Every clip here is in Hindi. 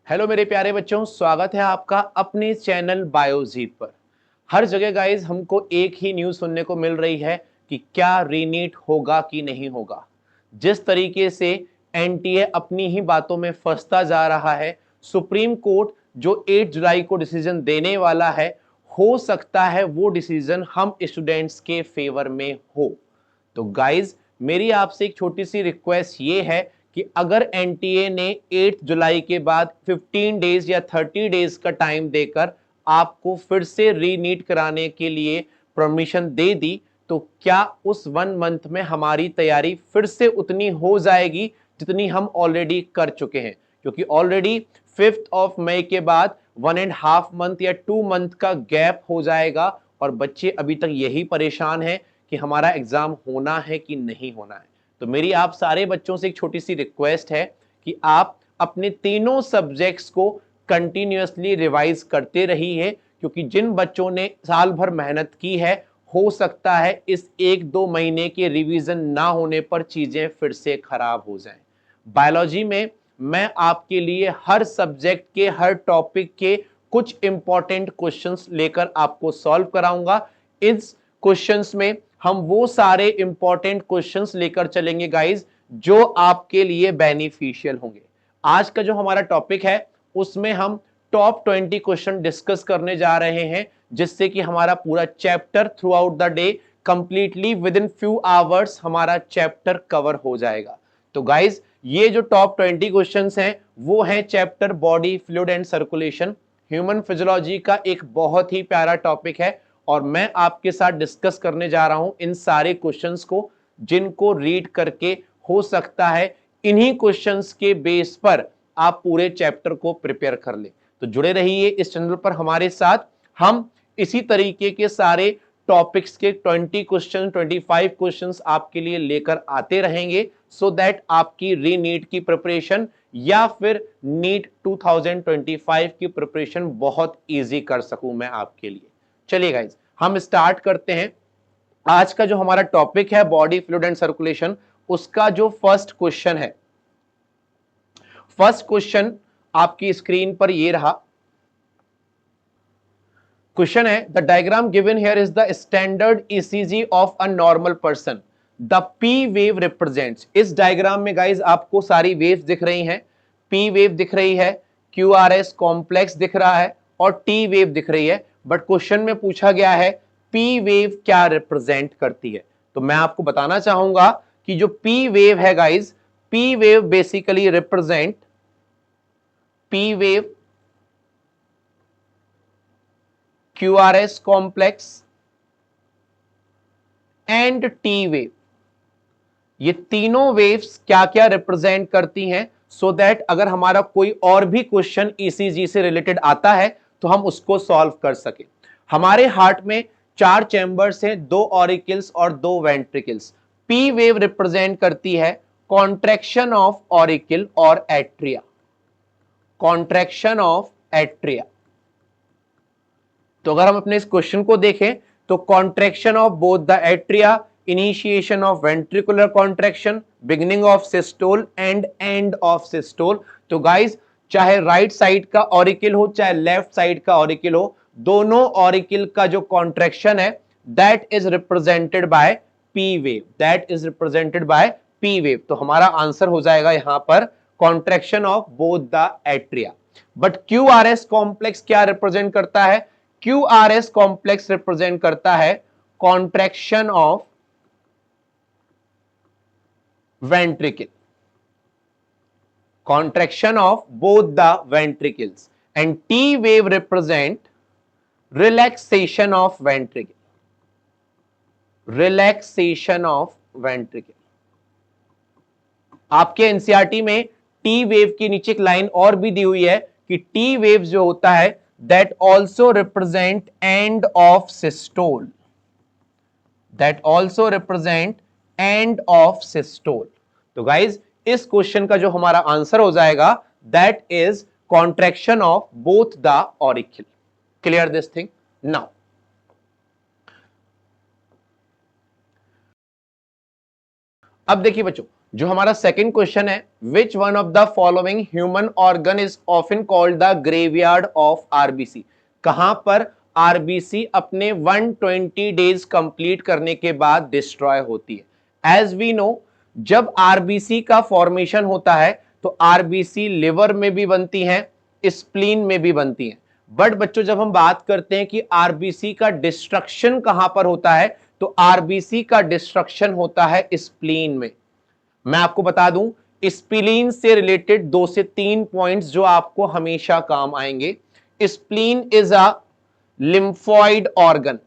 हेलो मेरे प्यारे बच्चों, स्वागत है आपका अपने चैनल बायोजीत पर। हर जगह गाइज हमको एक ही न्यूज़ सुनने को मिल रही है कि क्या रीनीट होगा कि नहीं होगा। जिस तरीके से एनटीए अपनी ही बातों में फंसता जा रहा है, सुप्रीम कोर्ट जो 8 जुलाई को डिसीजन देने वाला है, हो सकता है वो डिसीजन हम स्टूडेंट्स के फेवर में हो। तो गाइज मेरी आपसे एक छोटी सी रिक्वेस्ट ये है कि अगर एनटीए ने 8 जुलाई के बाद 15 डेज या 30 डेज का टाइम देकर आपको फिर से रीनीट कराने के लिए परमिशन दे दी, तो क्या उस 1 मंथ में हमारी तैयारी फिर से उतनी हो जाएगी जितनी हम ऑलरेडी कर चुके हैं। क्योंकि ऑलरेडी 5 मई के बाद 1.5 मंथ या 2 मंथ का गैप हो जाएगा और बच्चे अभी तक यही परेशान हैं कि हमारा एग्जाम होना है कि नहीं होना है। तो मेरी आप सारे बच्चों से एक छोटी सी रिक्वेस्ट है कि आप अपने तीनों सब्जेक्ट्स को कंटिन्यूअसली रिवाइज करते रहिए, क्योंकि जिन बच्चों ने साल भर मेहनत की है, हो सकता है इस 1-2 महीने के रिवीजन ना होने पर चीजें फिर से खराब हो जाएं। बायोलॉजी में मैं आपके लिए हर सब्जेक्ट के हर टॉपिक के कुछ इंपॉर्टेंट क्वेश्चंस लेकर आपको सॉल्व कराऊंगा। इस क्वेश्चंस में हम वो सारे इंपॉर्टेंट क्वेश्चंस लेकर चलेंगे गाइज जो आपके लिए बेनिफिशियल होंगे। आज का जो हमारा टॉपिक है उसमें हम टॉप 20 क्वेश्चन डिस्कस करने जा रहे हैं, जिससे कि हमारा पूरा chapter through out the day completely with in few hours हमारा चैप्टर कवर हो जाएगा। तो गाइज ये जो टॉप 20 क्वेश्चंस हैं वो हैं chapter body fluid and circulation. Human physiology का एक बहुत ही प्यारा टॉपिक है और मैं आपके साथ डिस्कस करने जा रहा हूं इन सारे क्वेश्चंस को, जिनको रीड करके हो सकता है इन्हीं क्वेश्चंस के बेस पर आप पूरे चैप्टर को प्रिपेयर कर ले। तो जुड़े रहिए इस चैनल पर हमारे साथ। हम इसी तरीके के सारे टॉपिक्स के 20 क्वेश्चन 25 क्वेश्चंस आपके लिए लेकर आते रहेंगे, सो दैट आपकी रीनीट की प्रिपरेशन या फिर नीट 2025 की प्रिपरेशन बहुत इजी कर सकूं मैं आपके लिए। चलिए गाइज हम स्टार्ट करते हैं। आज का जो हमारा टॉपिक है बॉडी फ्लूइड एंड सर्कुलेशन, उसका जो फर्स्ट क्वेश्चन है, फर्स्ट क्वेश्चन आपकी स्क्रीन पर ये रहा। क्वेश्चन है the diagram given here is the standard ECG of a normal person, the P wave represents. इस डायग्राम में गाइज आपको सारी वेव्स दिख रही हैं। पी वेव दिख रही है, क्यू आर एस कॉम्प्लेक्स दिख रहा है और टी वेव दिख रही है। बट क्वेश्चन में पूछा गया है पी वेव क्या रिप्रेजेंट करती है। तो मैं आपको बताना चाहूंगा कि जो पी वेव है guys, P wave basically represent P wave, QRS complex and T wave. ये तीनों वेव्स क्या क्या रिप्रेजेंट करती हैं, सो दैट अगर हमारा कोई और भी क्वेश्चन ईसीजी से रिलेटेड आता है तो हम उसको सॉल्व कर सके। हमारे हार्ट में 4 चैम्बर्स हैं, 2 ऑरिकल्स और 2 वेंट्रिकल्स। पी वेव रिप्रेजेंट करती है कॉन्ट्रैक्शन ऑफ ऑरिकल और एट्रिया, कॉन्ट्रैक्शन ऑफ एट्रिया। तो अगर हम अपने इस क्वेश्चन को देखें तो contraction of both the atria, initiation of ventricular contraction, beginning of systole and end of systole. तो गाइस चाहे राइट साइड का ऑरिकल हो चाहे लेफ्ट साइड का ऑरिकल हो, दोनों ऑरिकल का जो कॉन्ट्रैक्शन है that is represented by P wave, that is represented by P wave. तो हमारा आंसर हो जाएगा यहां पर contraction of both the atria. But Q R S complex क्या रिप्रेजेंट करता है? QRS कॉम्प्लेक्स रिप्रेजेंट करता है contraction of ventricle, contraction of both the ventricles, and T wave represent relaxation of ventricle, relaxation of ventricle. आपके एनसीईआरटी में टी वेव के नीचे एक लाइन और भी दी हुई है कि टी वेव जो होता है that also represent end of systole, that also represent end of systole। तो गाइज इस क्वेश्चन का जो हमारा आंसर हो जाएगा that is contraction of both the auricle। clear this thing now। अब देखिए बच्चों, जो हमारा सेकंड क्वेश्चन है, विच one of the following human organ is often called the graveyard of RBC. कहां पर आरबीसी अपने 120 डेज कंप्लीट करने के बाद डिस्ट्रॉय होती है। एज वी नो, जब आरबीसी का फॉर्मेशन होता है तो आरबीसी लिवर में भी बनती हैं, स्प्लीन में भी बनती हैं। बट बच्चों, जब हम बात करते हैं कि आरबीसी का डिस्ट्रक्शन कहां पर होता है, तो आरबीसी का डिस्ट्रक्शन होता है स्प्लीन में। मैं आपको बता दूं, स्प्लीन से रिलेटेड 2 से 3 पॉइंट्स जो आपको हमेशा काम आएंगे। Spleen is a lymphoid organ.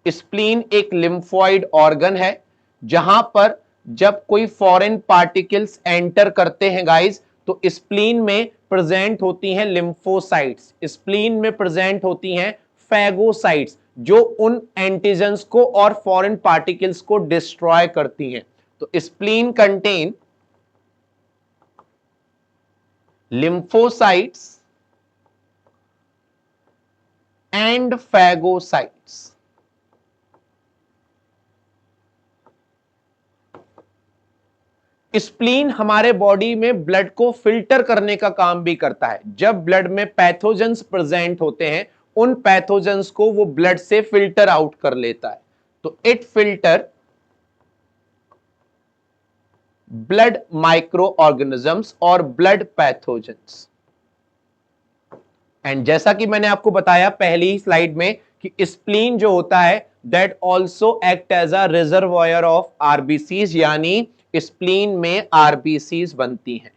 Spleen एक लिम्फॉइड ऑर्गन है, जहां पर जब कोई फॉरेन पार्टिकल्स एंटर करते हैं गाइस, तो स्प्लीन में प्रेजेंट होती हैं लिम्फोसाइट्स, स्प्लीन में प्रेजेंट होती हैं फैगोसाइट्स, जो उन एंटीजन्स को और फॉरेन पार्टिकल्स को डिस्ट्रॉय करती हैं। तो spleen contain lymphocytes and phagocytes। Spleen हमारे बॉडी में ब्लड को फिल्टर करने का काम भी करता है। जब ब्लड में पैथोजेंस प्रेजेंट होते हैं, उन पैथोजेंस को वो ब्लड से फिल्टर आउट कर लेता है। तो it filter blood micro organisms और ब्लड पैथोजेंस। एंड जैसा कि मैंने आपको बताया पहली स्लाइड में कि स्प्लीन जो होता है that also act as a reservoir of RBCs, यानी स्प्लीन में आरबीसीज बनती हैं,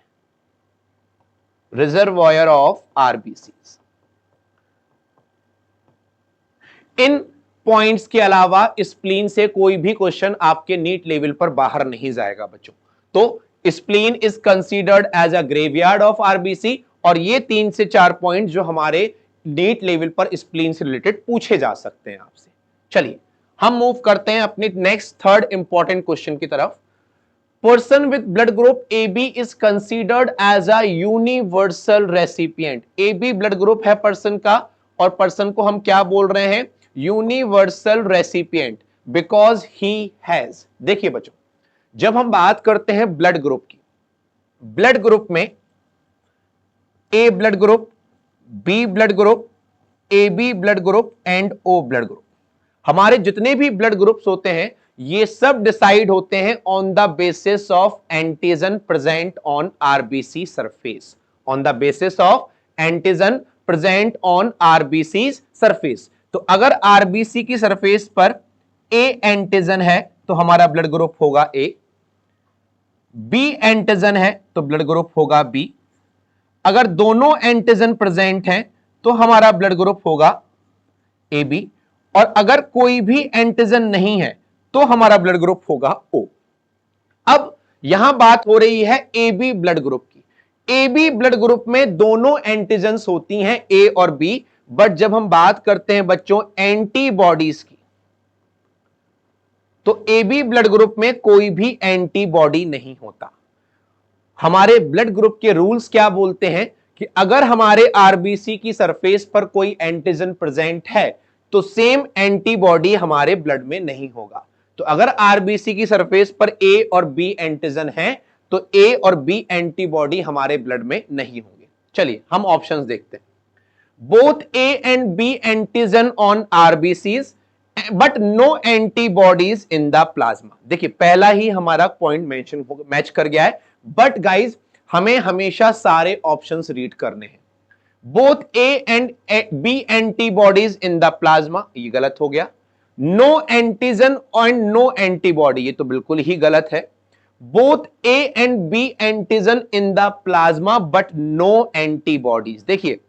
रिजर्वॉयर ऑफ आरबीसीज। इन पॉइंट्स के अलावा स्प्लीन से कोई भी क्वेश्चन आपके नीट लेवल पर बाहर नहीं जाएगा बच्चों। तो spleen is considered as a graveyard of RBC, और ये 3 से 4 पॉइंट जो हमारे नीट लेवल पर स्प्लीन से रिलेटेड पूछे जा सकते हैं आपसे। चलिए हम मूव करते हैं अपने नेक्स्ट थर्ड इंपॉर्टेंट क्वेश्चन की तरफ। Person with blood group A B is considered as a universal recipient. A B blood group है पर्सन का, और पर्सन को हम क्या बोल रहे हैं, universal recipient, because he has. देखिए बच्चों, जब हम बात करते हैं ब्लड ग्रुप की, ब्लड ग्रुप में A blood group, B blood group, A B blood group and O blood group, हमारे जितने भी ब्लड ग्रुप्स होते हैं ये सब डिसाइड होते हैं on the basis of antigen present on RBC surface, on the basis of antigen present on RBC surface. तो अगर आरबीसी की सरफेस पर ए एंटीजन है तो हमारा ब्लड ग्रुप होगा ए, बी एंटीजन है तो ब्लड ग्रुप होगा बी। अगर दोनों एंटीजन प्रेजेंट हैं तो हमारा ब्लड ग्रुप होगा ए बी, और अगर कोई भी एंटीजन नहीं है तो हमारा ब्लड ग्रुप होगा ओ। अब यहां बात हो रही है ए बी ब्लड ग्रुप की। ए बी ब्लड ग्रुप में दोनों एंटीजन्स होती हैं ए और बी, बट जब हम बात करते हैं बच्चों एंटीबॉडीज की, तो ए बी ब्लड ग्रुप में कोई भी एंटीबॉडी नहीं होता। हमारे ब्लड ग्रुप के रूल्स क्या बोलते हैं कि अगर हमारे आरबीसी की सरफेस पर कोई एंटीजन प्रेजेंट है तो सेम एंटीबॉडी हमारे ब्लड में नहीं होगा। तो अगर आरबीसी की सरफेस पर ए और बी एंटीजन है तो ए और बी एंटीबॉडी हमारे ब्लड में नहीं होंगे। चलिए हम ऑप्शंस देखते हैं। Both A and B antigen on RBCs but no antibodies in the plasma. देखिए पहला ही हमारा पॉइंट मेंशन मैच कर गया है, बट गाइज हमें हमेशा सारे ऑप्शंस रीड करने हैं। Both A and B antibodies in the plasma, ये गलत हो गया। No antigen and no antibody, ये तो बिल्कुल ही गलत है। Both A and B antigen in the plasma but no antibodies, देखिए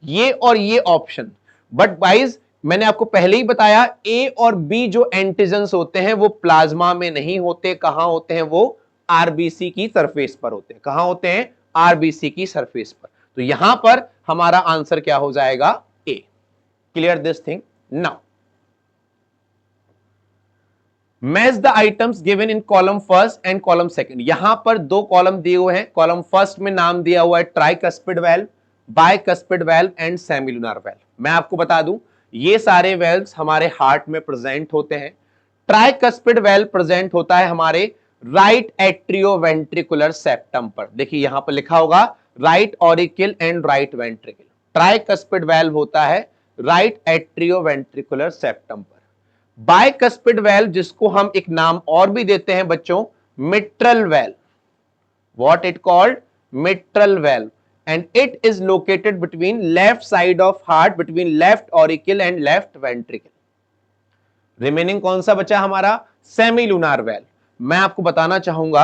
ये और ये ऑप्शन, बट गाइज मैंने आपको पहले ही बताया ए और बी जो एंटीजन्स होते हैं वो प्लाज्मा में नहीं होते। कहां होते हैं वो, आरबीसी की सरफेस पर होते हैं। कहां होते हैं, आरबीसी की सरफेस पर। तो यहां पर हमारा आंसर क्या हो जाएगा, A. Clear this thing now. Match the items given in column first and column second. यहां पर 2 कॉलम दिए हुए हैं। कॉलम फर्स्ट में नाम दिया हुआ है tricuspid valve, bicuspid valve and semilunar valve. मैं आपको बता दूं ये सारे वेल्व्स हमारे हार्ट में प्रेजेंट होते हैं। ट्राइकस्पिड वेल्व प्रेजेंट होता है हमारे राइट एट्रियोवेंट्रिकुलर सेप्टम पर। देखिए यहां पर लिखा होगा right auricle and right ventricle. Tricuspid valve होता है राइट एट्रियोवेंट्रिकुलर सेप्टम पर। बाइकस्पिड वेल्व, जिसको हम एक नाम और भी देते हैं बच्चों, mitral valve, what it called mitral valve, and it is located between left side of heart, between left auricle and left ventricle. Remaining कौन सा बचा हमारा? Semilunar valve. मैं आपको बताना चाहूंगा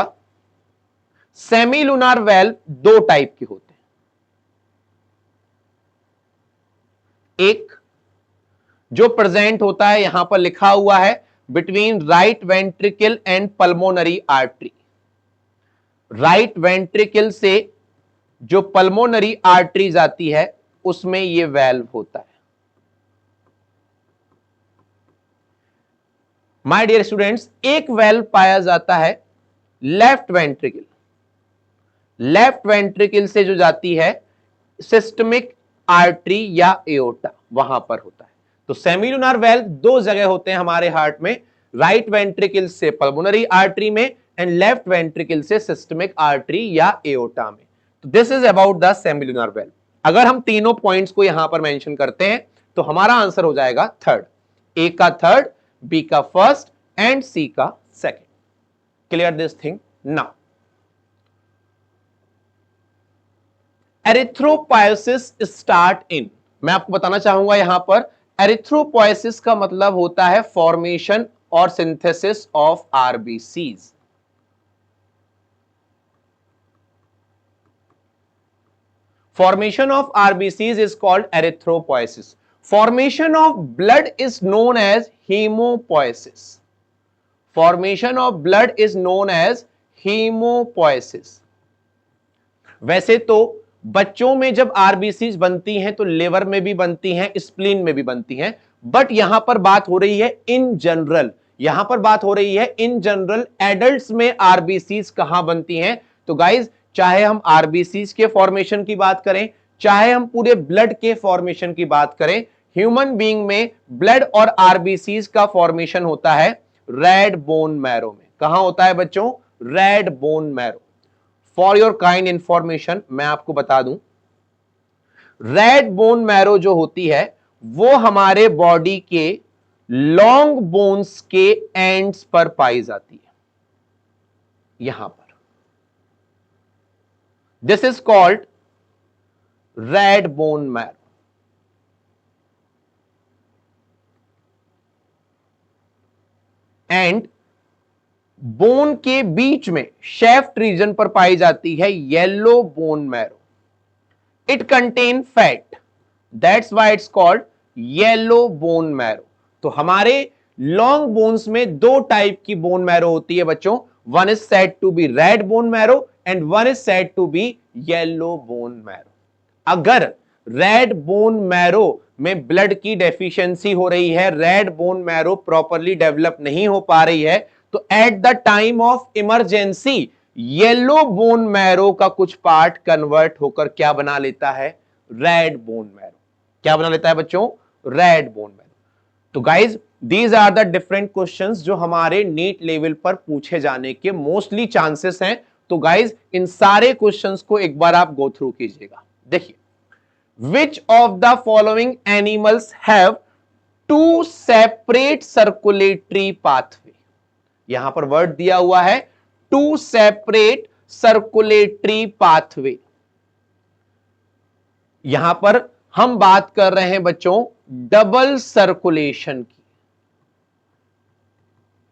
सेमीलुनार वेल्व दो टाइप के होते हैं। एक जो प्रेजेंट होता है, यहां पर लिखा हुआ है between right ventricle and pulmonary artery. Right ventricle से जो पल्मोनरी आर्टरी जाती है उसमें यह वेल्व होता है। माय डियर स्टूडेंट्स, एक वेल्व पाया जाता है लेफ्ट वेंट्रिकल। लेफ्ट वेंट्रिकल से जो जाती है सिस्टमिक आर्टरी या एओर्टा, वहां पर होता है। तो सेमीलुनार वेल्व दो जगह होते हैं हमारे हार्ट में, राइट वेंट्रिकल से पल्मोनरी आर्टरी में एंड लेफ्ट वेंट्रिकल से सिस्टमिक आर्टरी या एओर्टा में। तो this is about the semilunar valve. अगर हम तीनों पॉइंट्स को यहां पर मेंशन करते हैं तो हमारा आंसर हो जाएगा थर्ड। ए का थर्ड, बी का फर्स्ट एंड सी का second. Clear this thing now. Erythropoiesis start in, मैं आपको बताना चाहूंगा यहां पर एरिथ्रोपोएसिस का मतलब होता है फॉर्मेशन और synthesis of RBCs. Formation of RBCs is called erythropoiesis. Formation of blood is known as hemopoiesis. Formation of blood is known as hemopoiesis. वैसे तो बच्चों में जब आरबीसीज बनती हैं तो लिवर में भी बनती हैं, स्प्लीन में भी बनती हैं, बट यहां पर बात हो रही है इन जनरल। यहां पर बात हो रही है इन जनरल एडल्ट्स में आरबीसीज कहां बनती हैं। तो गाइज, चाहे हम आरबीसीज के फॉर्मेशन की बात करें, चाहे हम पूरे ब्लड के फॉर्मेशन की बात करें, ह्यूमन बीइंग में ब्लड और आरबीसीज का फॉर्मेशन होता है रेड बोन मैरो में। कहां होता है बच्चों? Red bone marrow. For your kind information मैं आपको बता दूं, रेड बोन मैरो जो होती है वो हमारे बॉडी के लॉन्ग बोन्स के एंड्स पर पाई जाती है, यहां पर। This is called red bone marrow. And bone के बीच में शेफ्ट रीजन पर पाई जाती है yellow bone marrow. It contain fat, that's why it's called yellow bone marrow. तो हमारे लॉन्ग बोन्स में दो टाइप की बोन मैरो होती है बच्चों, one is said to be red bone marrow and one is said to be yellow bone marrow. अगर रेड बोन मैरो में ब्लड की डेफिशिएंसी हो रही है, red bone marrow properly develop नहीं हो पा रही है, तो at the time of emergency yellow bone marrow का कुछ पार्ट कन्वर्ट होकर क्या बना लेता है? Red bone marrow. क्या बना लेता है बच्चों? Red bone marrow. तो guys, these are the different questions जो हमारे नीट लेवल पर पूछे जाने के मोस्टली चांसेस हैं। तो गाइज, इन सारे क्वेश्चंस को एक बार आप गो थ्रू कीजिएगा। देखिए, which of the following animals have two separate circulatory pathway? यहां पर वर्ड दिया हुआ है two separate circulatory pathway। यहां पर हम बात कर रहे हैं बच्चों डबल सर्कुलेशन की।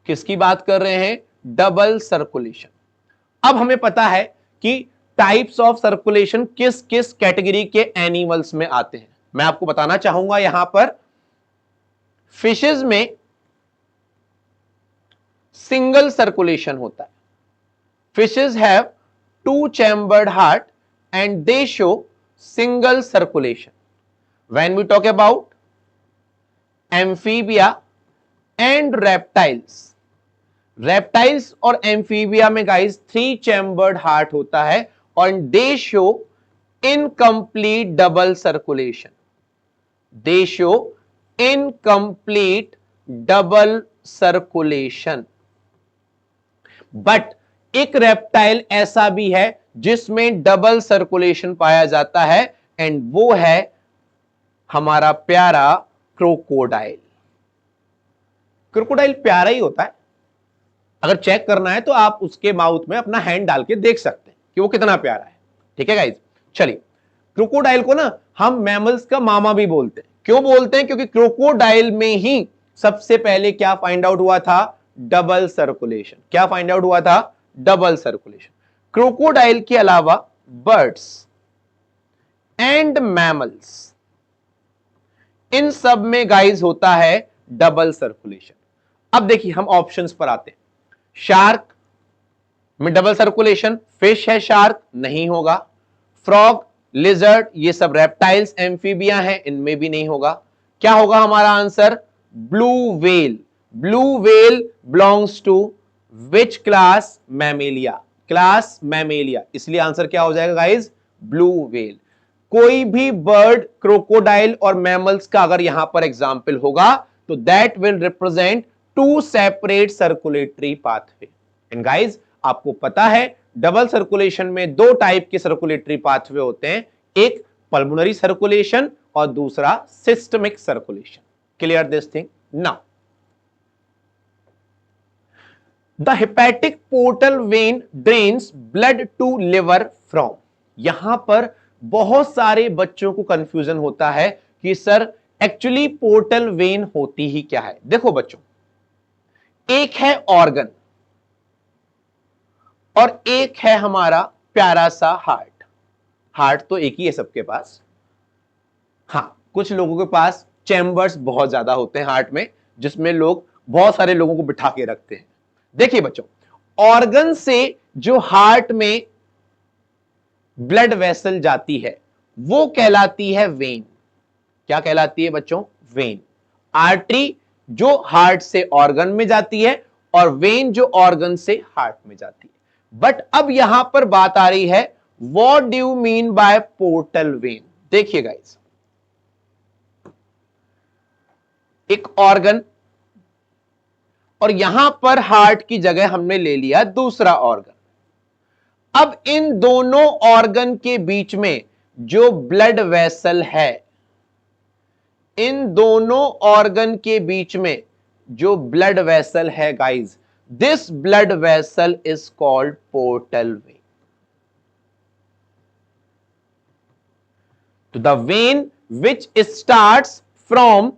किसकी बात कर रहे हैं? Double circulation. अब हमें पता है कि टाइप्स ऑफ सर्कुलेशन किस किस कैटेगरी के एनिमल्स में आते हैं। मैं आपको बताना चाहूंगा यहां पर फिशेस में सिंगल सर्कुलेशन होता है। Fishes have two chambered heart and they show single circulation. When we talk about amphibia and reptiles, reptiles और एम्फीबिया में गाइस थ्री चैम्बर्ड हार्ट होता है और they show incomplete double circulation. They show incomplete double circulation. But एक रेप्टाइल ऐसा भी है जिसमें डबल सर्कुलेशन पाया जाता है, एंड वो है हमारा प्यारा क्रोकोडाइल। क्रोकोडाइल प्यारा ही होता है, अगर चेक करना है तो आप उसके माउथ में अपना हैंड डाल के देख सकते हैं कि वो कितना प्यारा है। ठीक है गाइज, चलिए क्रोकोडाइल को ना हम मैमल्स का मामा भी बोलते हैं। क्यों बोलते हैं? क्योंकि क्रोकोडाइल में ही सबसे पहले क्या फाइंड आउट हुआ था? Double circulation. क्या फाइंड आउट हुआ था? Double circulation. क्रोकोडाइल के अलावा बर्ड्स एंड मैमल्स, इन सब में गाइज होता है डबल सर्कुलेशन। अब देखिए हम ऑप्शंस पर आते हैं। शार्क में डबल सर्कुलेशन, फिश है शार्क, नहीं होगा। फ्रॉग, लिजर्ड, ये सब रेप्टाइल्स एम्फीबिया हैं, इनमें भी नहीं होगा। क्या होगा हमारा answer? Blue whale. Blue whale belongs to which class? Mammalia. Class mammalia, इसलिए आंसर क्या हो जाएगा गाइज? Blue whale. कोई भी बर्ड, क्रोकोडाइल और मैमल्स का अगर यहां पर एग्जाम्पल होगा तो that will represent two separate circulatory pathway. And guys आपको पता है डबल सर्कुलेशन में दो टाइप के सर्कुलेटरी पाथवे होते हैं, एक पल्मोनरी सर्कुलेशन और दूसरा systemic circulation. Clear this thing now? The hepatic portal vein drains blood to liver from. यहां पर बहुत सारे बच्चों को कंफ्यूजन होता है कि सर एक्चुअली पोर्टल वेन होती ही क्या है। देखो बच्चों, एक है ऑर्गन और एक है हमारा प्यारा सा हार्ट। हार्ट तो एक ही है सबके पास। हां, कुछ लोगों के पास चैम्बर्स बहुत ज्यादा होते हैं हार्ट में, जिसमें लोग बहुत सारे लोगों को बिठा के रखते हैं। देखिए बच्चों, ऑर्गन से जो हार्ट में ब्लड वेसल जाती है वो कहलाती है वेन। क्या कहलाती है बच्चों? वेन। आर्टरी जो हार्ट से ऑर्गन में जाती है और वेन जो ऑर्गन से हार्ट में जाती है। बट अब यहां पर बात आ रही है, what do you mean by portal vein? देखिए गाइस, एक ऑर्गन और यहां पर हार्ट की जगह हमने ले लिया दूसरा ऑर्गन। अब इन दोनों ऑर्गन के बीच में जो ब्लड वेसल है, इन दोनों ऑर्गन के बीच में जो ब्लड वेसल है guys, this blood vessel is called portal vein. तो the vein which starts from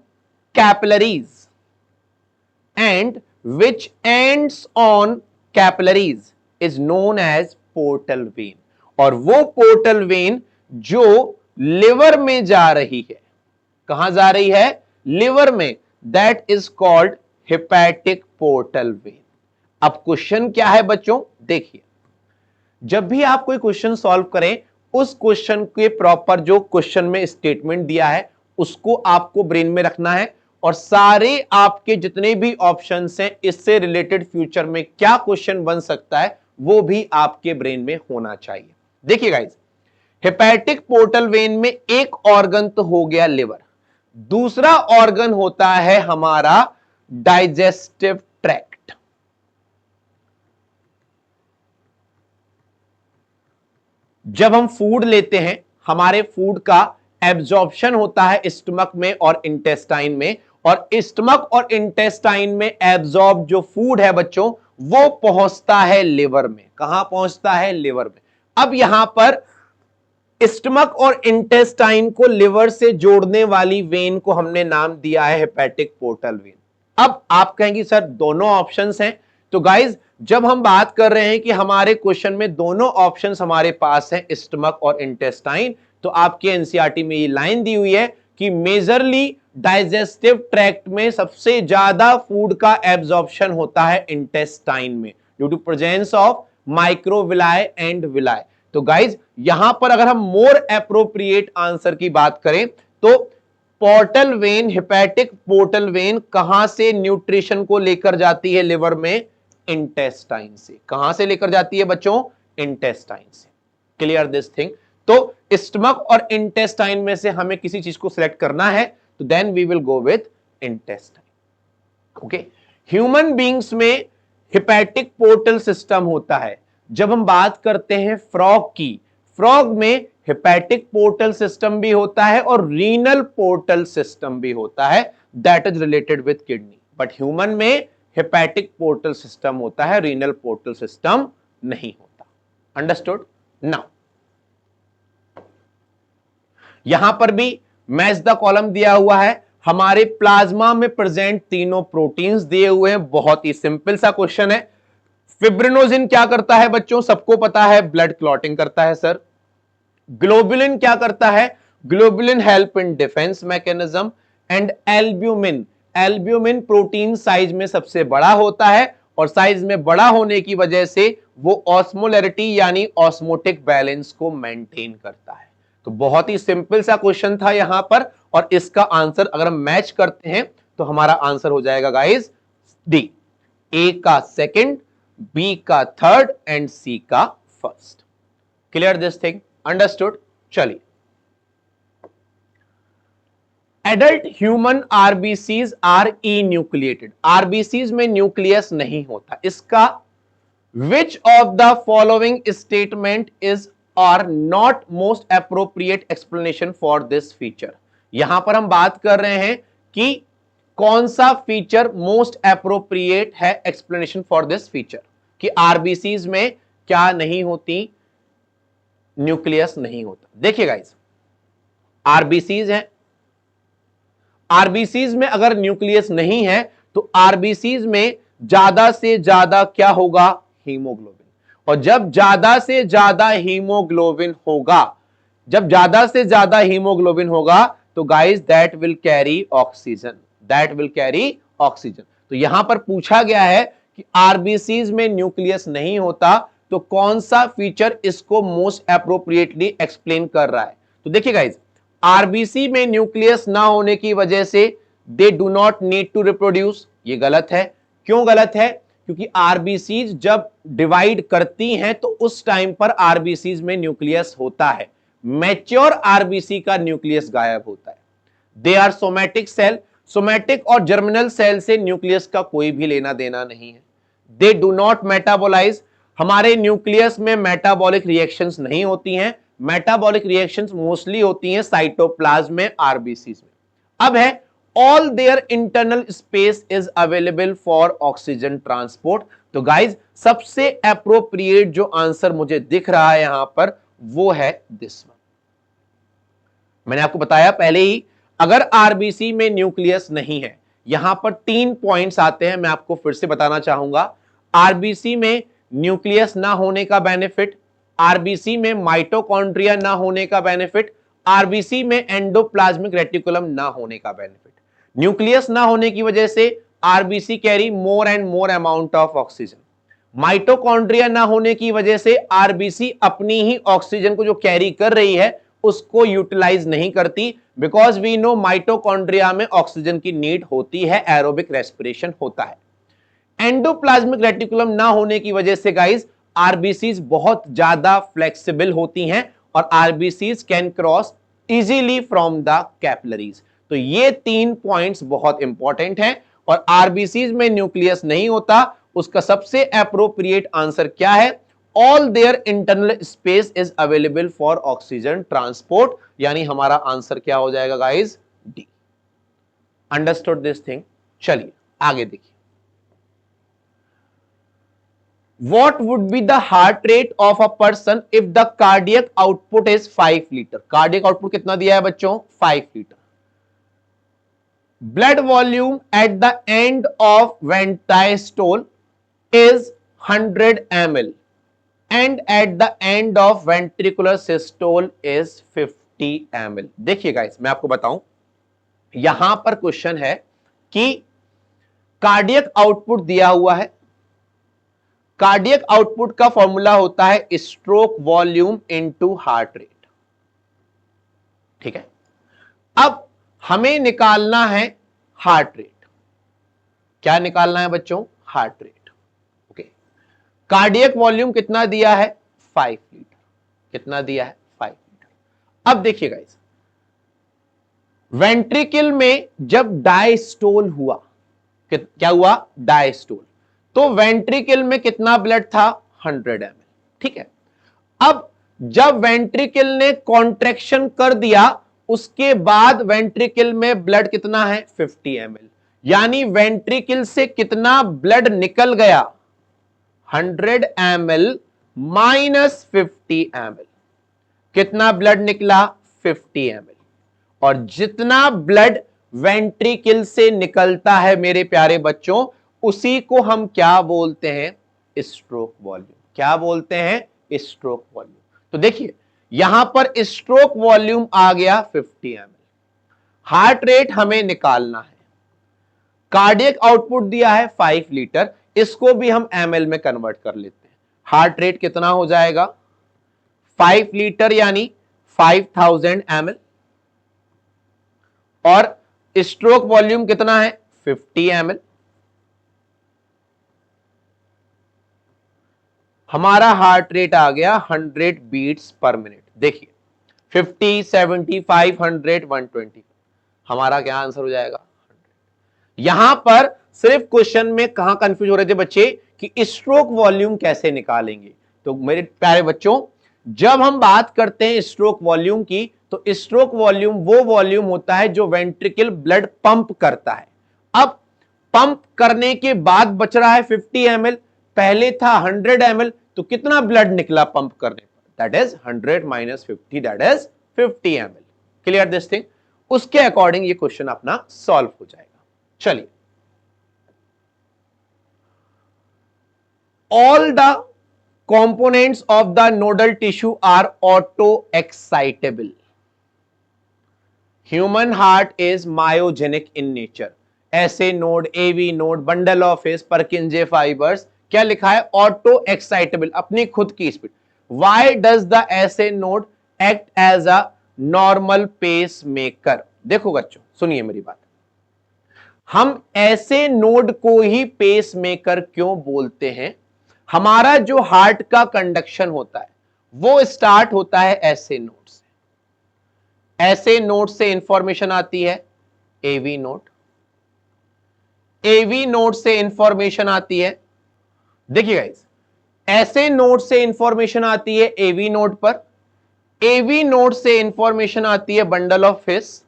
capillaries and which ends on capillaries is known as portal vein। और वो पोर्टल वेन जो लिवर में जा रही है, कहां जा रही है? लिवर में, that is called hepatic portal when. अब क्वेश्चन क्या है बच्चों? देखिए, जब भी आप कोई क्वेश्चन सॉल्व करें, उस क्वेश्चन के प्रॉपर जो क्वेश्चन में स्टेटमेंट दिया है उसको आपको ब्रेन में रखना है, और सारे आपके जितने भी ऑप्शंस हैं इससे रिलेटेड फ्यूचर में क्या क्वेश्चन बन सकता है वो भी आपके ब्रेन में होना चाहिए। देखिए गाइस, हेपेटिक पोर्टल वेन में एक ऑर्गन तो हो गया लिवर, दूसरा ऑर्गन होता है हमारा डाइजेस्टिव ट्रैक्ट। जब हम फूड लेते हैं, हमारे फूड का एब्जॉर्प्शन होता है स्टमक में और इंटेस्टाइन में, और स्टमक और इंटेस्टाइन में एब्जॉर्ब जो फूड है बच्चों वो पहुंचता है लिवर में। कहां पहुंचता है? लिवर में। अब यहां पर स्टमक और इंटेस्टाइन को लिवर से जोड़ने वाली वेन को हमने नाम दिया है हेपेटिक पोर्टल वेन। अब आप कहेंगे सर दोनों ऑप्शंस हैं, तो गाइज जब हम बात कर रहे हैं कि हमारे क्वेश्चन में दोनों ऑप्शंस हमारे पास हैं, स्टमक और इंटेस्टाइन, तो आपके एनसीईआरटी में ये लाइन दी हुई है कि मेजरली डाइजेस्टिव ट्रैक्ट में सबसे ज्यादा फूड का एब्जॉर्प्शन होता है इंटेस्टाइन में, due to presence of microvilli and villi. तो गाइज यहां पर अगर हम मोर एप्रोप्रिएट आंसर की बात करें तो portal vein, hepatic portal when कहां से न्यूट्रिशन को लेकर जाती है लिवर में? इंटेस्टाइन से। कहां से लेकर जाती है बच्चों? इंटेस्टाइन से। Clear this thing? तो स्टमक और इंटेस्टाइन में से हमें किसी चीज को सिलेक्ट करना है, तो then we will go with intestine. Okay, human beings में हिपैटिक पोर्टल सिस्टम होता है। जब हम बात करते हैं फ्रॉग की, फ्रॉग में हिपैटिक पोर्टल सिस्टम भी होता है और रीनल पोर्टल सिस्टम भी होता है, that is related with kidney. But human में हिपैटिक पोर्टल सिस्टम होता है, रीनल पोर्टल सिस्टम नहीं होता। अंडरस्टूड? नाउ यहां पर भी मैच द कॉलम दिया हुआ है, हमारे प्लाज्मा में प्रेजेंट तीनों प्रोटीन्स दिए हुए हैं। बहुत ही सिंपल सा क्वेश्चन है। फिब्रिनोजिन क्या करता है बच्चों? सबको पता है, ब्लड क्लॉटिंग करता है सर। ग्लोबुलिन क्या करता है? Globulin help in defence mechanism. And albumin, albumin protein size में सबसे बड़ा होता है और साइज में बड़ा होने की वजह से वो ऑस्मोलैरिटी यानी ऑस्मोटिक बैलेंस को मेंटेन करता है। तो बहुत ही सिंपल सा क्वेश्चन था यहां पर, और इसका आंसर अगर हम मैच करते हैं तो हमारा आंसर हो जाएगा गाइस डी। ए का सेकंड, बी का थर्ड एंड सी का first. Clear this thing? Understood? चलिए, adult human RBCs are enucleated. RBCs में न्यूक्लियस नहीं होता। इसका which of the following statement is are not most appropriate explanation for this feature. यहां पर हम बात कर रहे हैं कि कौन सा फीचर मोस्ट एप्रोप्रिएट है एक्सप्लेनेशन फॉर दिस फीचर, कि आरबीसीज में क्या नहीं होती? न्यूक्लियस नहीं होता। देखिए गाइस, आरबीसीज है, आरबीसीज में अगर न्यूक्लियस नहीं है तो आरबीसीज में ज्यादा से ज्यादा क्या होगा? हीमोग्लोबिन। और जब ज्यादा से ज्यादा हीमोग्लोबिन होगा, जब ज्यादा से ज्यादा हीमोग्लोबिन होगा तो guys that will carry oxygen, that will carry oxygen. तो यहां पर पूछा गया है कि आरबीसीज में न्यूक्लियस नहीं होता, तो कौन सा फीचर इसको मोस्ट एप्रोप्रिएटली एक्सप्लेन कर रहा है? तो देखिए गाइस, आरबीसी में न्यूक्लियस ना होने की वजह से they do not need to reproduce, ये गलत है। क्यों गलत है? क्योंकि आरबीसीज जब डिवाइड करती हैं तो उस टाइम पर आरबीसीज में न्यूक्लियस होता है। मैच्योर आरबीसी का न्यूक्लियस गायब होता है। They are somatic cell, somatic और जर्मिनल सेल से न्यूक्लियस का कोई भी लेना देना नहीं है। दे डू नॉट मेटाबोलाइज, हमारे न्यूक्लियस में मेटाबॉलिक रिएक्शंस नहीं होती हैं। मेटाबॉलिक रिएक्शंस मोस्टली होती हैं साइटोप्लाज्म में, आरबीसीज में। अब है all their internal space is available for oxygen transport. तो गाइज सबसे एप्रोप्रिएट जो आंसर मुझे दिख रहा है यहां पर वो है दिस वन। मैंने आपको बताया पहले ही, अगर आरबीसी में न्यूक्लियस नहीं है, यहां पर 3 पॉइंट्स आते हैं, मैं आपको फिर से बताना चाहूंगा। आरबीसी में न्यूक्लियस ना होने का बेनिफिट, आरबीसी में माइटोकॉन्ड्रिया ना होने का बेनिफिट, आरबीसी में एंडोप्लाज्मिक रेटिकुलम ना होने का बेनिफिट। न्यूक्लियस ना होने की वजह से RBC carry more and more amount of oxygen. Mitochondria ना होने की वजह से आरबीसी अपनी ही ऑक्सीजन को जो कैरी कर रही है उसको यूटिलाइज नहीं करती, बिकॉज वी नो माइटोकॉन्ड्रिया में ऑक्सीजन की नीड होती है, एरोबिक रेस्पिरेशन होता है। एंडोप्लाज्मिक रेटिकुलम ना होने की वजह से गाइस आरबीसीज बहुत ज्यादा फ्लेक्सिबल होती हैं और RBCs can cross easily from the capillaries. तो ये 3 पॉइंट्स बहुत इंपॉर्टेंट हैं, और आरबीसीज में न्यूक्लियस नहीं होता, उसका सबसे एप्रोप्रिएट आंसर क्या है? All their internal space is available for oxygen transport, यानी हमारा आंसर क्या हो जाएगा guys? D. Understood this thing? चलिए आगे देखिए, what would be the heart rate of a person if the cardiac output is 5 litre? Cardiac output कितना दिया है बच्चों? 5 litre. blood volume at the end of ventricle is 100 ml and at the end of ventricular systole is 50 ml। देखिए गाइस, मैं आपको बताऊं, यहां पर क्वेश्चन है कि कार्डियक आउटपुट दिया हुआ है। कार्डियक आउटपुट का फॉर्मूला होता है stroke volume into heart rate, ठीक है। अब हमें निकालना है हार्ट रेट। क्या निकालना है बच्चों? Heart rate. Okay, cardiac volume कितना दिया है? 5 लीटर। कितना दिया है? 5 लीटर। अब देखिए गाइस, वेंट्रिकल में जब डायस्टोल हुआ, क्या हुआ? डायस्टोल। तो वेंट्रिकल में कितना ब्लड था? 100 ml। ठीक है, अब जब वेंट्रिकल ने कॉन्ट्रैक्शन कर दिया, उसके बाद वेंट्रिकल में ब्लड कितना है? 50 ml। यानी वेंट्रिकल से कितना ब्लड निकल गया? 100 ml माइनस 50 ml। कितना ब्लड निकला? 50 ml। और जितना ब्लड वेंट्रिकल से निकलता है मेरे प्यारे बच्चों, उसी को हम क्या बोलते हैं? Stroke volume. क्या बोलते हैं? Stroke volume. तो देखिए यहां पर स्ट्रोक वॉल्यूम आ गया 50 ml। हार्ट रेट हमें निकालना है, कार्डियक आउटपुट दिया है 5 लीटर, इसको भी हम ml में कन्वर्ट कर लेते हैं। हार्ट रेट कितना हो जाएगा? 5 लीटर यानी 5000 ml। और स्ट्रोक वॉल्यूम कितना है? 50 ml। हमारा हार्ट रेट आ गया 100 बीट्स पर मिनट। देखिए 50, 75, 100, 120, हमारा क्या आंसर हो जाएगा? 100। यहां पर सिर्फ क्वेश्चन में कहां कंफ्यूज हो रहे थे बच्चे कि स्ट्रोक वॉल्यूम कैसे निकालेंगे। तो मेरे प्यारे बच्चों, जब हम बात करते हैं स्ट्रोक वॉल्यूम की, तो स्ट्रोक वॉल्यूम वो वॉल्यूम होता है जो वेंट्रिकल ब्लड पंप करता है। अब पंप करने के बाद बच रहा है 50 ml, पहले था 100 ml, तो कितना ब्लड निकला पंप करने पर? That is 100 minus 50, that is 50 ml। Clear this thing? उसके अकॉर्डिंग ये क्वेश्चन अपना सॉल्व हो जाएगा। चलिए, all the components of the nodal tissue are auto excitable. Human heart is myogenic in nature. SA node, AV node, bundle of His, Purkinje fibres, क्या लिखा है? ऑटो एक्साइटेबल, अपनी खुद की speed. Why does the SA node act as a normal pace maker? देखो बच्चों सुनिए मेरी बात, हम ऐसे नोड को ही पेस मेकर क्यों बोलते हैं? हमारा जो हार्ट का कंडक्शन होता है वो स्टार्ट होता है ऐसे नोड से। ऐसे नोड से इंफॉर्मेशन आती है एवी नोड, एवी नोड से इंफॉर्मेशन आती है, देखिए गाइस, ऐसे नोड से इंफॉर्मेशन आती है एवी नोड पर, एवी नोड से इंफॉर्मेशन आती है bundle of his,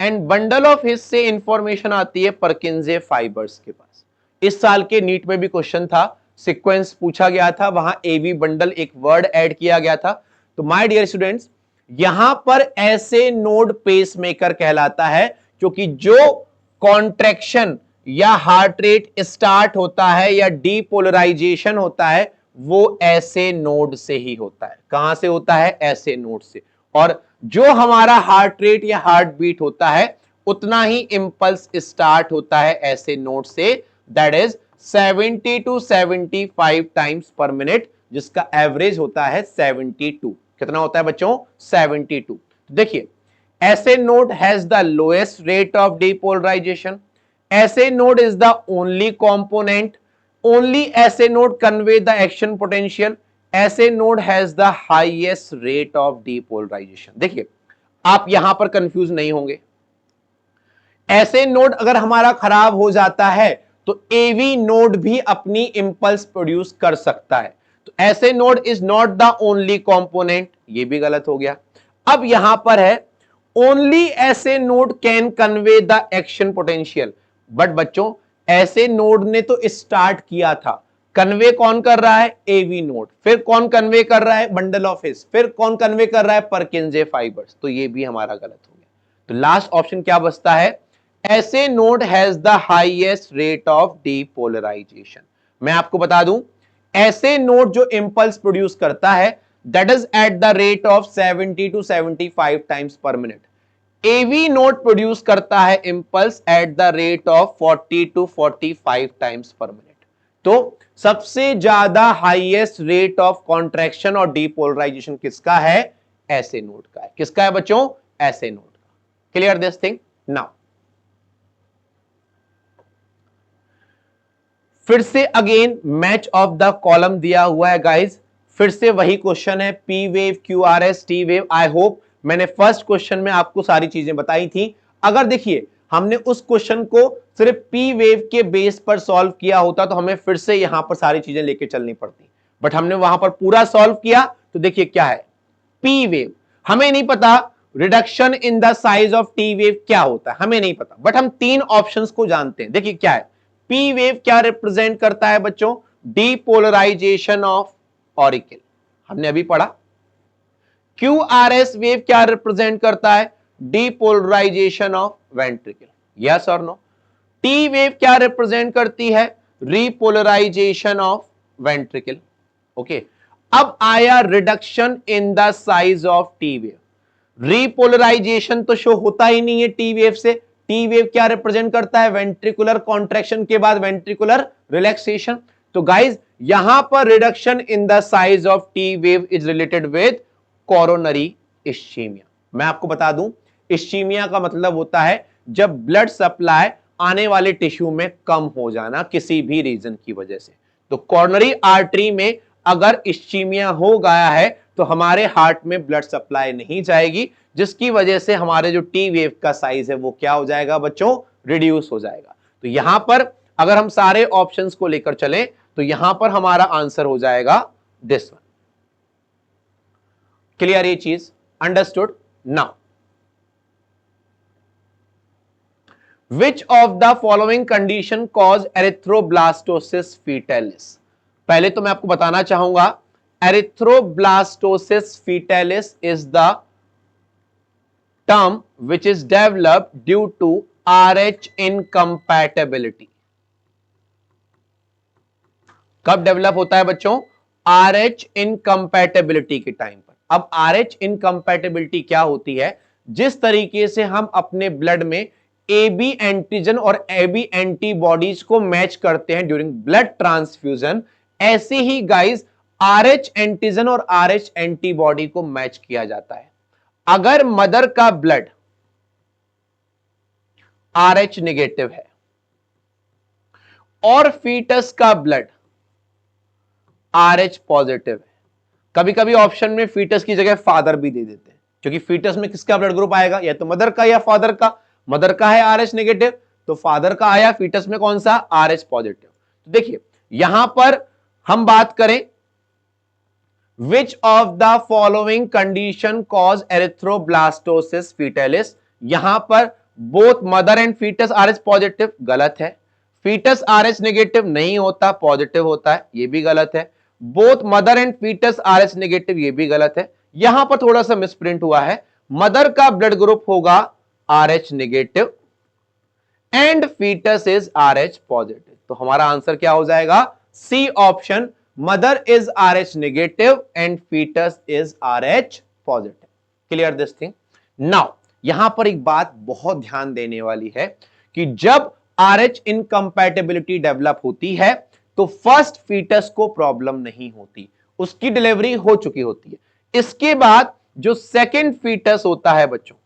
and bundle of हिस से इंफॉर्मेशन आती है परकिंजे फाइबर्स के पास। इस साल के नीट में भी क्वेश्चन था, सीक्वेंस पूछा गया था, वहां एवी बंडल एक वर्ड ऐड किया गया था। तो माय डियर स्टूडेंट्स, यहां पर ऐसे नोड पेस मेकर कहलाता है क्योंकि जो कॉन्ट्रैक्शन या हार्ट रेट स्टार्ट होता है या डीपोलराइजेशन होता है वो ऐसे नोड से ही होता है। कहां से होता है? ऐसे नोड से। और जो हमारा हार्ट रेट या हार्ट बीट होता है उतना ही इंपल्स स्टार्ट होता है ऐसे नोड से, that is 70 to 75 times per minute, जिसका एवरेज होता है 72। कितना होता है बच्चों? 72। देखिए, SA node has the lowest rate of depolarization, SA node is the only component, only SA node convey the action potential, SA node has the highest rate of depolarization. देखिए आप यहां पर कंफ्यूज नहीं होंगे, ऐसे नोड अगर हमारा खराब हो जाता है तो एवी नोड भी अपनी इंपल्स प्रोड्यूस कर सकता है। तो ऐसे node is not the only component, ये भी गलत हो गया। अब यहां पर है only SA node can convey the action potential, but बच्चों ऐसे नोड ने तो स्टार्ट किया था, कन्वे कौन कर रहा है? एवी नोड, फिर कौन कन्वे कर रहा है? बंडल ऑफ हिस, फिर कौन कन्वे कर रहा है? परकिंजे फाइबर्स। तो ये भी हमारा गलत हो गया। तो लास्ट ऑप्शन क्या बचता है? SA node has the highest rate of depolarisation. मैं आपको बता दूं, ऐसे नोड जो इंपल्स प्रोड्यूस करता है that is at the rate of 70 to 75 times per minute, AV node produce करता है impulse at the rate of 40 to 45 times per minute. तो सबसे ज्यादा हाईएस्ट रेट ऑफ कॉन्ट्रैक्शन और डीपोलराइजेशन किसका है? ऐसे नोड का है। किसका है बच्चों? ऐसे नोड का। Clear this thing? नाउ फिर से again match of the column दिया हुआ है गाइज, फिर से वही क्वेश्चन है, P wave, Q R S, T wave. I hope मैंने फर्स्ट क्वेश्चन में आपको सारी चीजें बताई थी। अगर देखिए हमने उस क्वेश्चन को सिर्फ पी वेव के बेस पर सॉल्व किया होता तो हमें फिर से यहां पर सारी चीजें लेके चलनी पड़ती, बट हमने वहां पर पूरा सॉल्व किया। तो देखिए क्या है, पी वेव। हमें नहीं पता reduction in the size of T wave क्या होता है, हमें नहीं पता, बट हम तीन ऑप्शंस को जानते हैं। देखिए क्या है, पी वेव क्या रिप्रेजेंट करता है बच्चों, डीपोलराइजेशन ऑफ ऑरिकल, हमने अभी पढ़ा। क्यू आर एस वेव क्या रिप्रेजेंट करता है, डीपोलराइजेशन ऑफ वेंट्रिकल, यस और नो। टी वेव क्या रिप्रेजेंट करती है, रीपोलराइजेशन ऑफ वेंट्रिकल, ओके। अब आया reduction in the size of T wave. Repolarisation तो शो होता ही नहीं है टी वेव से। टी वेव क्या रिप्रेजेंट करता है, वेंट्रिकुलर कॉन्ट्रैक्शन के बाद वेंट्रिकुलर रिलैक्सेशन। तो गाइज यहां पर reduction in the size of T wave is related with coronary ischaemia. मैं आपको बता दूं, इस्चीमिया का मतलब होता है जब ब्लड सप्लाई आने वाले टिश्यू में कम हो जाना किसी भी रीजन की वजह से। तो कोरोनरी आर्टरी में अगर इस्चीमिया हो गया है तो हमारे हार्ट में ब्लड सप्लाई नहीं जाएगी, जिसकी वजह से हमारे जो टी वेव का साइज है वो क्या हो जाएगा बच्चों, रिड्यूस हो जाएगा। तो यहां पर अगर हम सारे ऑप्शंस को लेकर चलें तो यहां पर हमारा आंसर हो जाएगा दिस वन। क्लियर ये चीज, understood. Now which of the following condition cause erythroblastosis fetalis. पहले तो मैं आपको बताना चाहूंगा, erythroblastosis fetalis is the term which is developed due to RH incompatibility। कब डेवलप होता है बच्चों, RH इनकम्पैटिबिलिटी के टाइम पर। अब RH इनकम्पैटिबिलिटी क्या होती है, जिस तरीके से हम अपने ब्लड में AB एंटीजन और AB एंटीबॉडीज को मैच करते हैं ड्यूरिंग ब्लड ट्रांसफ्यूजन, ऐसे ही गाइस RH एंटीजन और RH एंटीबॉडी को मैच किया जाता है। अगर मदर का ब्लड RH नेगेटिव है और फीटस का ब्लड RH पॉजिटिव है, कभी कभी ऑप्शन में फीटस की जगह फादर भी दे देते हैं, क्योंकि फीटस में किसका ब्लड ग्रुप आएगा, या तो मदर का या फादर का। मदर का है RH नेगेटिव तो फादर का आया, फीटस में कौन सा, RH पॉजिटिव। तो देखिए यहां पर हम बात करें Which of the following condition cause erythroblastosis fetalis, यहां पर both mother and fetus RH positive, गलत है। फीटस RH नेगेटिव नहीं होता, पॉजिटिव होता है, यह भी गलत है। Both mother and foetus RH negative, यह भी गलत है। यहां पर थोड़ा सा मिसप्रिंट हुआ है, मदर का ब्लड ग्रुप होगा RH negative and foetus is RH positive. तो हमारा आंसर क्या हो जाएगा, C option, mother is RH negative and foetus is RH positive. Clear this thing. Now यहां पर एक बात बहुत ध्यान देने वाली है कि जब RH इनकम्पैटिबिलिटी डेवलप होती है तो फर्स्ट फीटस को प्रॉब्लम नहीं होती, उसकी डिलीवरी हो चुकी होती है। इसके बाद जो सेकंड फीटस होता है बच्चों,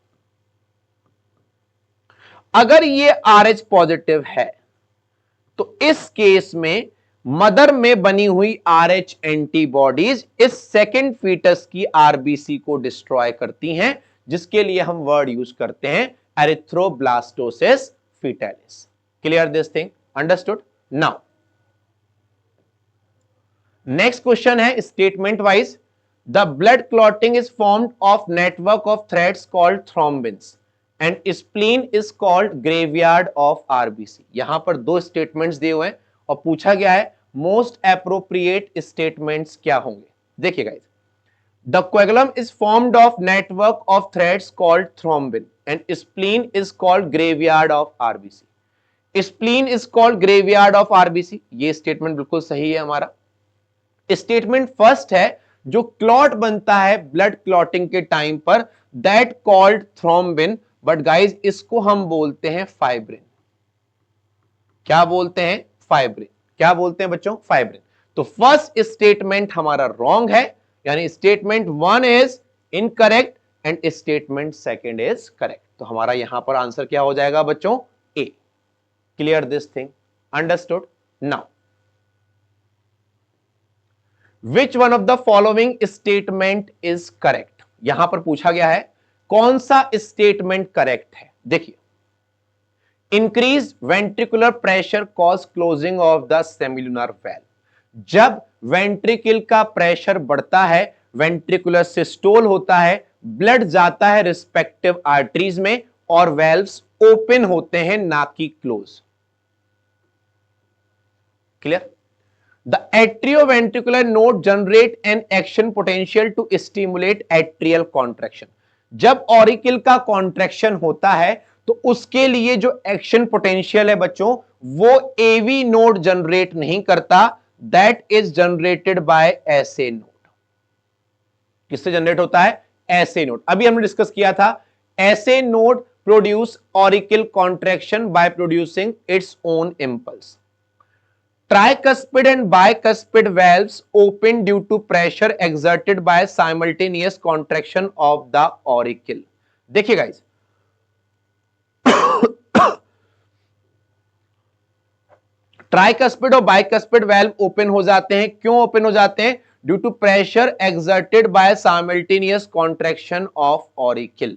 अगर ये RH पॉजिटिव है तो इस केस में मदर में बनी हुई RH एंटीबॉडीज इस सेकंड फीटस की RBC को डिस्ट्रॉय करती हैं, जिसके लिए हम वर्ड यूज करते हैं erythroblastosis fetalis. Clear this thing, understood. Now next question है statement wise, the blood clotting is formed of network of threads called thrombins and spleen is called graveyard of RBC। यहां पर दो स्टेटमेंट्स दिए हुए हैं और पूछा गया है मोस्ट एप्रोप्रिएट स्टेटमेंट्स क्या होंगे। देखिए guys, the कोएगुलम is formed of network of threads called thrombin and spleen is called graveyard of RBC। Spleen is called graveyard of RBC, ये स्टेटमेंट बिल्कुल सही है हमारा। स्टेटमेंट फर्स्ट है, जो क्लॉट बनता है ब्लड क्लॉटिंग के टाइम पर, that called thrombin, but guys इसको हम बोलते हैं फाइब्रिन। क्या बोलते हैं, फाइब्रिन। क्या बोलते हैं बच्चों, फाइब्रिन। तो फर्स्ट स्टेटमेंट हमारा रॉन्ग है, यानी statement 1 is incorrect and statement second is correct. तो हमारा यहां पर आंसर क्या हो जाएगा बच्चों, A. Clear this thing, understood. Now which one of the following statement is correct, यहां पर पूछा गया है कौन सा स्टेटमेंट करेक्ट है। देखिए increase ventricular pressure cause closing of the semilunar valve. जब वेंट्रिकल का प्रेशर बढ़ता है, वेंट्रिकुलर सिस्टोल होता है, ब्लड जाता है रिस्पेक्टिव आर्टरीज में और वेल्व्स ओपन होते हैं, ना कि close. Clear? The atrioventricular node generate an action potential to stimulate atrial contraction। जब ऑरिकल का कॉन्ट्रैक्शन होता है तो उसके लिए जो एक्शन पोटेंशियल है बच्चों, वो एवी नोड जनरेट नहीं करता, that is generated by SA node. किससे जनरेट होता है? SA node. अभी हमने डिस्कस किया था, SA node produce auricle contraction by producing its own impulse. Tricuspid and bicuspid valves open due to pressure exerted by simultaneous contraction of the auricle। देखिए गाइस, ट्राइकस्पिड और बाइकस्पिड वाल्व ओपन हो जाते हैं। क्यों ओपन हो जाते हैं? Due to pressure exerted by simultaneous contraction of auricle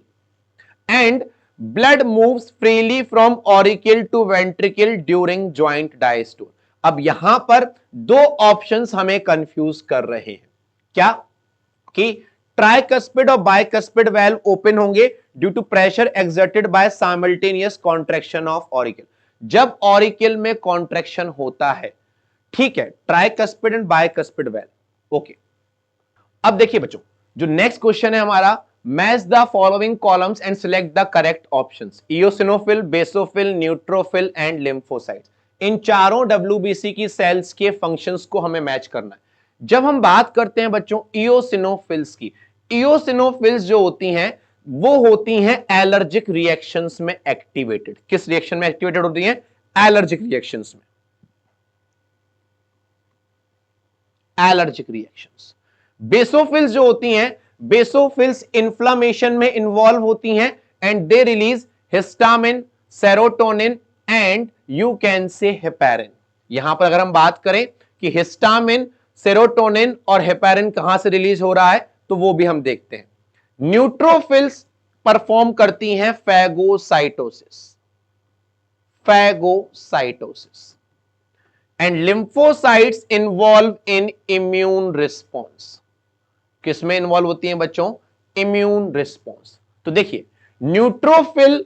and blood moves freely from auricle to ventricle during joint diastole. अब यहां पर दो ऑप्शंस हमें कंफ्यूज कर रहे हैं। क्या? कि ट्राइकस्पिड और बाइकस्पिड वाल्व ओपन होंगे due to pressure exerted by simultaneous contraction of auricle. जब ऑरिकल में कॉन्ट्रैक्शन होता है, ठीक है, tricuspid and bicuspid valve. Okay, अब देखिए बच्चों, जो नेक्स्ट क्वेश्चन है हमारा, match the following columns and select the correct options. Eosinophil, basophil, neutrophil and lymphocytes. इन चारों WBC की सेल्स के फंक्शंस को हमें मैच करना है। जब हम बात करते हैं बच्चों इयोसिनोफिल्स की, इयोसिनोफिल्स जो होती हैं वो होती हैं एलर्जिक रिएक्शंस में एक्टिवेटेड। किस रिएक्शन में एक्टिवेटेड होती हैं? एलर्जिक रिएक्शंस में। Allergic reactions. बेसोफिल्स जो होती हैं, बेसोफिल्स इन्फ्लामेशन में इन्वॉल्व होती हैं and they release histamine, serotonin and you can say heparin. यहां पर अगर हम बात करें कि हिस्टामिन, सेरोटोनिन और हेपेरिन कहां से रिलीज हो रहा है, तो वो भी हम देखते हैं। न्यूट्रोफिल्स परफॉर्म करती हैं phagocytosis, phagocytosis and lymphocytes involve in immune response. किसमें इन्वॉल्व होती हैं बच्चों? Immune response. तो देखिए, न्यूट्रोफिल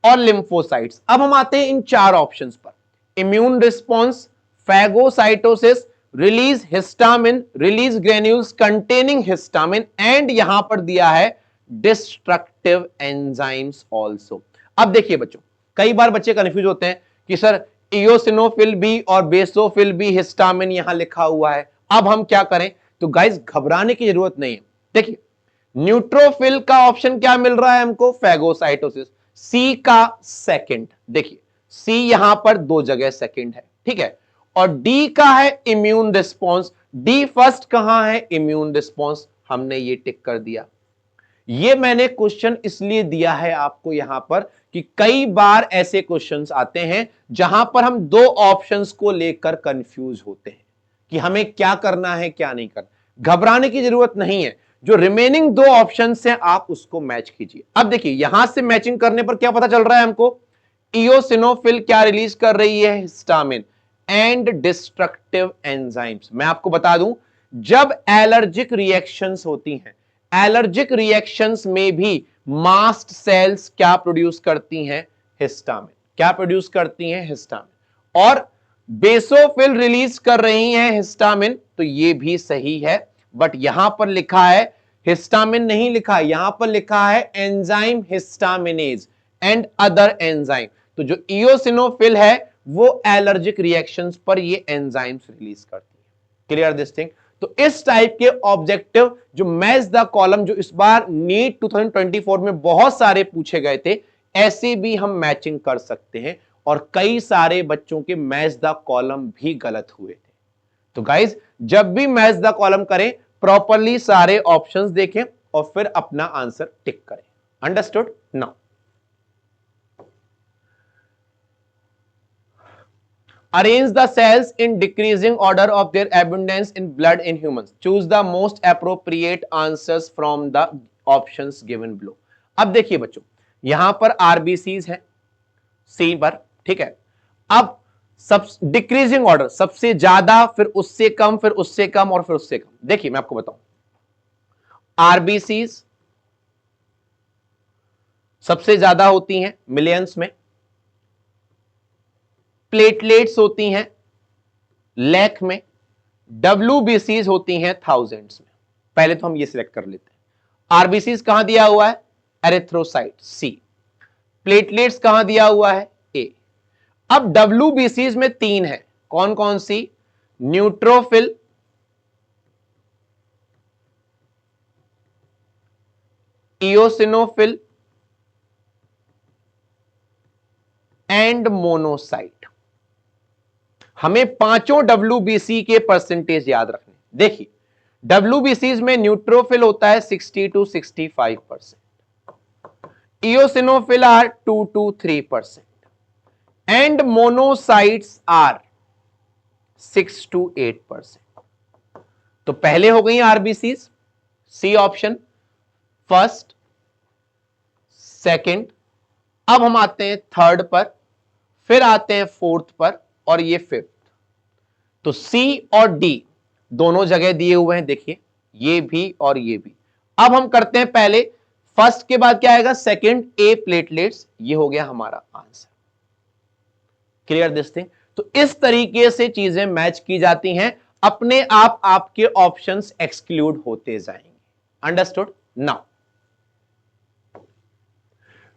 और लिम्फोसाइट्स। अब हम आते हैं इन चार ऑप्शंस पर। Immune response, phagocytosis, release histamine, release granules containing histamine and यहां पर दिया है डिस्ट्रक्टिव एंजाइम्स आल्सो। अब देखिए बच्चों, कई बार बच्चे कंफ्यूज होते हैं कि सर इयोसिनोफिल भी और बेसोफिल भी हिस्टामिन यहां लिखा हुआ है, अब हम क्या करें? तो गाइस घबराने की जरूरत नहीं है। देखिए, न्यूट्रोफिल का ऑप्शन क्या मिल रहा है हमको? फैगोसाइटोसिस। सी का सेकंड, देखिए सी यहां पर दो जगह सेकंड है, ठीक है, और डी का है इम्यून रिस्पॉन्स। डी फर्स्ट कहां है? Immune response. हमने ये टिक कर दिया। ये मैंने क्वेश्चन इसलिए दिया है आपको यहां पर कि कई बार ऐसे क्वेश्चंस आते हैं जहां पर हम दो ऑप्शंस को लेकर कंफ्यूज होते हैं कि हमें क्या करना है क्या नहीं करना। घबराने की जरूरत नहीं है, जो रिमेनिंग दो ऑप्शंस हैं आप उसको मैच कीजिए। अब देखिए, यहां से मैचिंग करने पर क्या पता चल रहा है हमको? इयोसिनोफिल क्या रिलीज कर रही है? Histamine and destructive enzymes. मैं आपको बता दूं, जब एलर्जिक रिएक्शंस होती हैं, एलर्जिक रिएक्शंस में भी मास्ट सेल्स क्या प्रोड्यूस करती हैं? हिस्टामिन। क्या प्रोड्यूस करती हैं? हिस्टामिन। और बेसोफिल रिलीज कर रही हैं हिस्टामिन, तो ये भी सही है, बट यहां पर लिखा है हिस्टामिन नहीं लिखा, यहां पर लिखा है एंजाइम हिस्टामिनेज एंड अदर एंजाइम। तो जो इयोसिनोफिल है वो एलर्जिक रिएक्शंस पर ये एंजाइम्स रिलीज करती है। Clear this thing? तो इस टाइप के ऑब्जेक्टिव जो मैच द कॉलम, जो इस बार नीट 2024 में बहुत सारे पूछे गए थे, ऐसे भी हम मैचिंग कर सकते हैं और कई सारे बच्चों के मैच द कॉलम भी गलत हुए थे। तो गाइज, जब भी मैच द कॉलम करें, प्रॉपरली सारे ऑप्शंस देखें और फिर अपना आंसर टिक करें। Understood? Now arrange the cells in decreasing order of their abundance in blood in humans. Choose the most appropriate answers from the options given below. अब देखिए बच्चों, यहां पर आरबीसीज हैं, सी पर, ठीक है। अब सब डिक्रीजिंग ऑर्डर, सबसे ज्यादा, फिर उससे कम, फिर उससे कम और फिर उससे कम। देखिए मैं आपको बताऊं, आरबीसीज सबसे ज्यादा होती हैं मिलियंस में, प्लेटलेट्स होती हैं लाख में, डब्ल्यूबीसीज होती हैं थाउजेंड्स में। पहले तो हम ये सिलेक्ट कर लेते हैं। आरबीसीज कहां दिया हुआ है? एरिथ्रोसाइट सी। प्लेटलेट्स कहां दिया हुआ है? ए। अब डब्ल्यूबीसीज में तीन है, कौन कौन सी? Neutrophil, eosinophil and monocyte. हमें पांचों डब्ल्यूबीसी के परसेंटेज याद रखने। देखिए डब्ल्यूबीसीज में न्यूट्रोफिल होता है 60 to 65%, eosinophil are 2 to 3% and monocytes are 6 to 8%। तो पहले हो गई RBCs, C option, first, second. अब हम आते हैं थर्ड पर, फिर आते हैं फोर्थ पर, और ये फिफ्थ। तो सी और डी दोनों जगह दिए हुए हैं, देखिए ये भी और ये भी। अब हम करते हैं पहले फर्स्ट के बाद क्या आएगा? सेकंड, ए प्लेटलेट्स। ये हो गया हमारा आंसर। Clear this thing? तो इस तरीके से चीजें मैच की जाती हैं, अपने आप आपके ऑप्शंस एक्सक्लूड होते जाएंगे। Understood? Now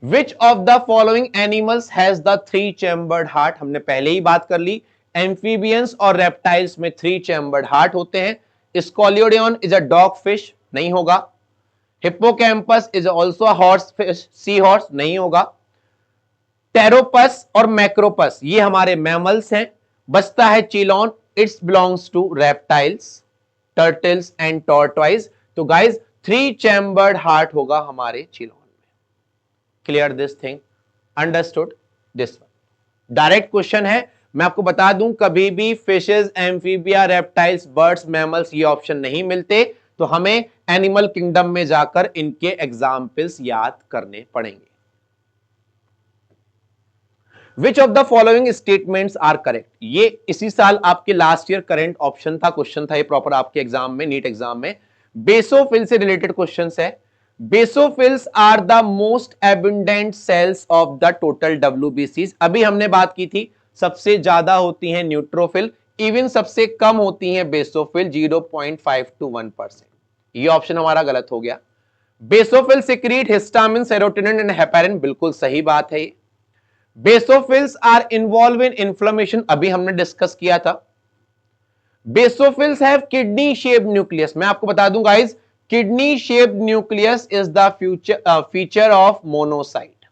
which of the following animals has the 3 chambered heart? हमने पहले ही बात कर ली, एम्फीबियंस और रेप्टाइल्स में 3 चैम्बर्ड हार्ट होते हैं। Scoliodon is a dog fish, नहीं होगा। Hippocampus is also a horse fish, sea horse, नहीं होगा। टेरोपस और मैक्रोपस ये हमारे मैमल्स हैं। बचता है chelone, it's belongs to reptiles, turtles and tortoise. तो गाइज 3 चैम्बर्ड हार्ट होगा हमारे चीलॉन में। Clear this thing? Understood this one? Direct question है, मैं आपको बता दूं कभी भी fishes, amphibia, reptiles, birds, mammals ये ऑप्शन नहीं मिलते, तो हमें एनिमल किंगडम में जाकर इनके एग्जाम्पल्स याद करने पड़ेंगे। Which of the following statements are correct? ये इसी साल आपके लास्ट ईयर करंट ऑप्शन था, क्वेश्चन था ये प्रॉपर आपके एग्जाम में, नीट एग्जाम में। बेसोफिल से रिलेटेड क्वेश्चन है। Basophils are the most abundant cells of the total डब्ल्यूबीसीज। अभी हमने बात की थी सबसे ज्यादा होती हैं न्यूट्रोफिल, इवन सबसे कम होती हैं बेसोफिल 0.5 to 1%। ये ऑप्शन हमारा गलत हो गया। Basophil secrete histamine, serotonin and heparin, बिल्कुल सही बात है। Basophils are involve in inflammation, अभी हमने डिस्कस किया था। Basophils have kidney shaped nucleus, मैं आपको बता दूं guys, kidney shaped nucleus is the feature of monocyte.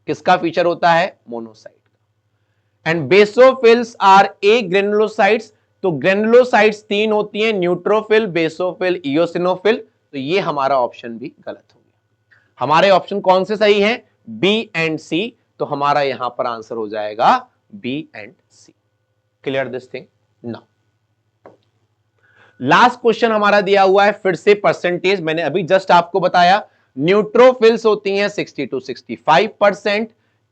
किसका फीचर होता है? मोनोसाइट का। And basophils are a granulocytes, तो ग्रेनुलोसाइट्स 3 होती हैं, न्यूट्रोफिल, बेसोफिल, इओसिनोफिल। तो ये हमारा ऑप्शन भी गलत हो गया। हमारे ऑप्शन कौन से सही हैं? B and C. तो हमारा यहां पर आंसर हो जाएगा B and C. Clear this thing? Now last question हमारा दिया हुआ है, फिर से परसेंटेज मैंने अभी जस्ट आपको बताया। न्यूट्रोफिल्स होती हैं 60 to 65%,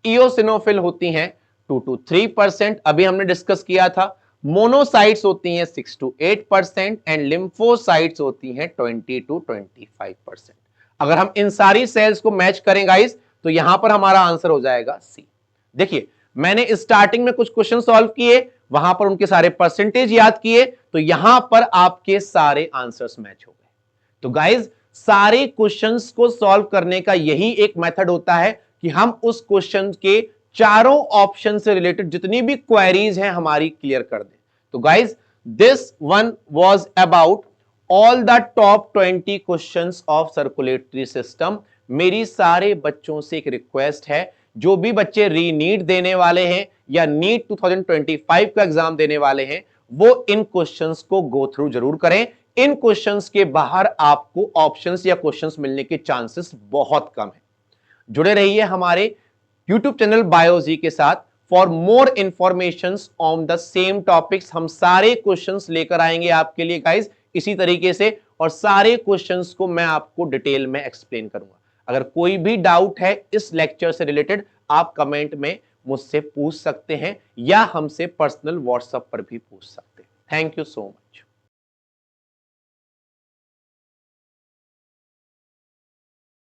इओसिनोफिल होती हैं 2 to 3%, अभी हमने डिस्कस किया था। मोनोसाइट्स होती हैं 6 to 8% एंड लिम्फोसाइट्स होती हैं 20 to 25%। अगर हम इन सारी सेल्स को मैच करें गाइस, तो यहां पर हमारा आंसर हो जाएगा सी। देखिए मैंने स्टार्टिंग में कुछ क्वेश्चन सॉल्व किए, वहां पर उनके सारे परसेंटेज याद किए, तो यहां पर आपके सारे आंसर्स मैच हो गए। तो गाइज सारे क्वेश्चंस को सॉल्व करने का यही एक मेथड होता है कि हम उस क्वेश्चन के चारों ऑप्शन से रिलेटेड जितनी भी क्वेरीज हैं हमारी क्लियर कर दें। तो guys this one was about all the top 20 questions of circulatory system. मेरी सारे बच्चों से एक रिक्वेस्ट है, जो भी बच्चे री नीट देने वाले हैं या नीट 2025 का एग्जाम देने वाले हैं, वो इन क्वेश्चंस को गो थ्रू जरूर करें। इन क्वेश्चंस के बाहर आपको ऑप्शंस या क्वेश्चंस मिलने के चांसेस बहुत कम है। जुड़े रहिए हमारे YouTube चैनल बायोजी के साथ for more information on the same topics. हम सारे क्वेश्चंस लेकर आएंगे आपके लिए गाइज इसी तरीके से, और सारे क्वेश्चंस को मैं आपको डिटेल में एक्सप्लेन करूंगा। अगर कोई भी डाउट है इस लेक्चर से रिलेटेड, आप कमेंट में मुझसे पूछ सकते हैं या हमसे पर्सनल व्हाट्सएप पर भी पूछ सकते हैं। Thank you so much.